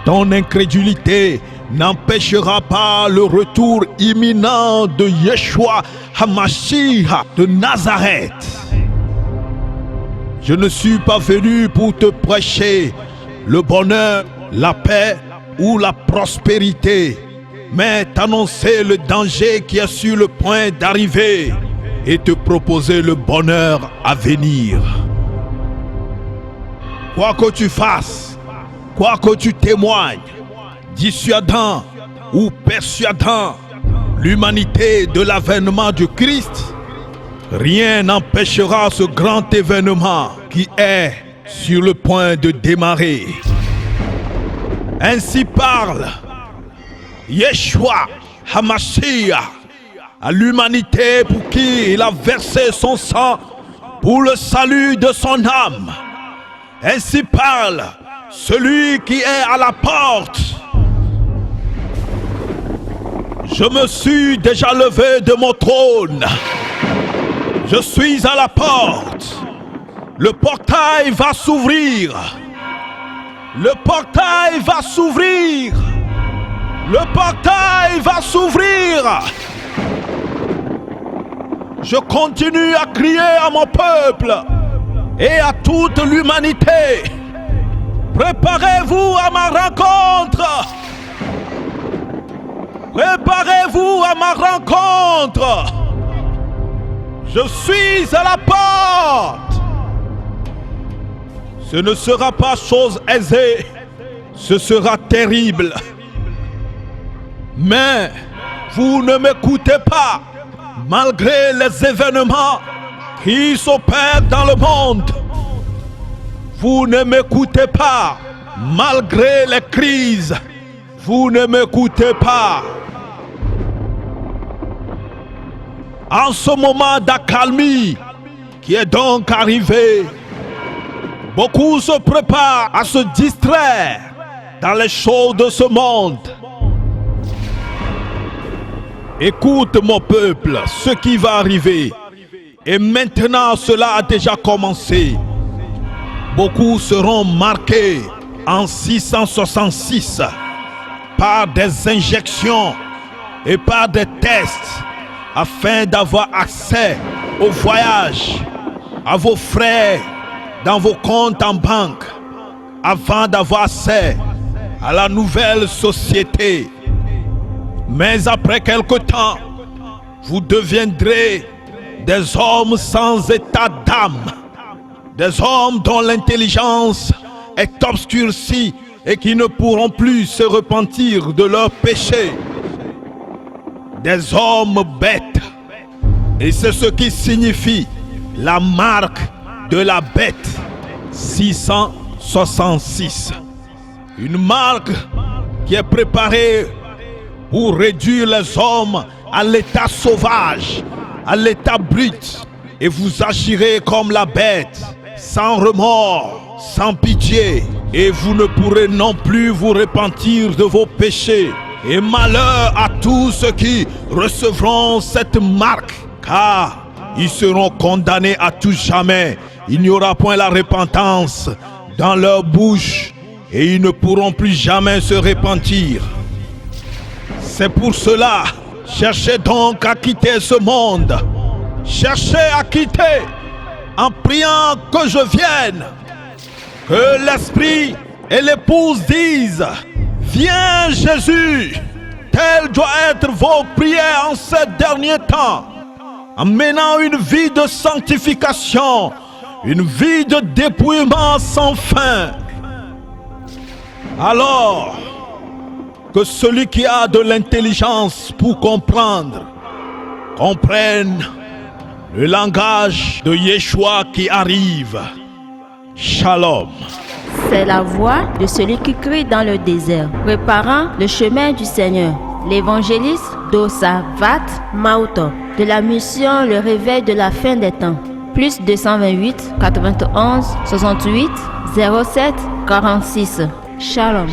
Ton incrédulité n'empêchera pas le retour imminent de Yeshua HaMashiach de Nazareth. Je ne suis pas venu pour te prêcher le bonheur, la paix ou la prospérité, mais t'annoncer le danger qui est sur le point d'arriver et te proposer le bonheur à venir. Quoi que tu fasses, quoi que tu témoignes, dissuadant ou persuadant l'humanité de l'avènement du Christ, rien n'empêchera ce grand événement qui est sur le point de démarrer. Ainsi parle Yeshua HaMashiach à l'humanité pour qui il a versé son sang pour le salut de son âme. Ainsi parle celui qui est à la porte. Je me suis déjà levé de mon trône. Je suis à la porte. Le portail va s'ouvrir. Le portail va s'ouvrir. Le portail va s'ouvrir. Je continue à crier à mon peuple et à toute l'humanité. Préparez-vous à ma rencontre. Préparez-vous à ma rencontre. Je suis à la porte. Ce ne sera pas chose aisée. Ce sera terrible. Mais vous ne m'écoutez pas. Malgré les événements qui s'opèrent dans le monde, vous ne m'écoutez pas. Malgré les crises, vous ne m'écoutez pas. En ce moment d'accalmie qui est donc arrivé, beaucoup se préparent à se distraire dans les choses de ce monde. Écoute mon peuple, ce qui va arriver. Et maintenant cela a déjà commencé. Beaucoup seront marqués en 666 par des injections et par des tests afin d'avoir accès au voyage, à vos frais dans vos comptes en banque, avant d'avoir accès à la nouvelle société. Mais après quelque temps, vous deviendrez des hommes sans état d'âme, des hommes dont l'intelligence est obscurcie et qui ne pourront plus se repentir de leurs péchés. Des hommes bêtes. Et c'est ce qui signifie la marque de la bête 666. Une marque qui est préparée pour réduire les hommes à l'état sauvage, à l'état brut, et vous agirez comme la bête, sans remords, sans pitié, et vous ne pourrez non plus vous repentir de vos péchés. Et malheur à tous ceux qui recevront cette marque, car ils seront condamnés à tout jamais. Il n'y aura point la repentance dans leur bouche, et ils ne pourront plus jamais se repentir. C'est pour cela, cherchez donc à quitter ce monde. Cherchez à quitter en priant que je vienne. Que l'Esprit et l'épouse disent: viens Jésus. Telle doit être vos prières en ces derniers temps. En menant une vie de sanctification, une vie de dépouillement sans fin. Alors, que celui qui a de l'intelligence pour comprendre, comprenne le langage de Yeshua qui arrive. Shalom. C'est la voix de celui qui crie dans le désert, préparant le chemin du Seigneur. L'évangéliste Dosavat Mauto, de la mission Le Réveil de la fin des temps. Plus 228 91 68 07 46. Shalom.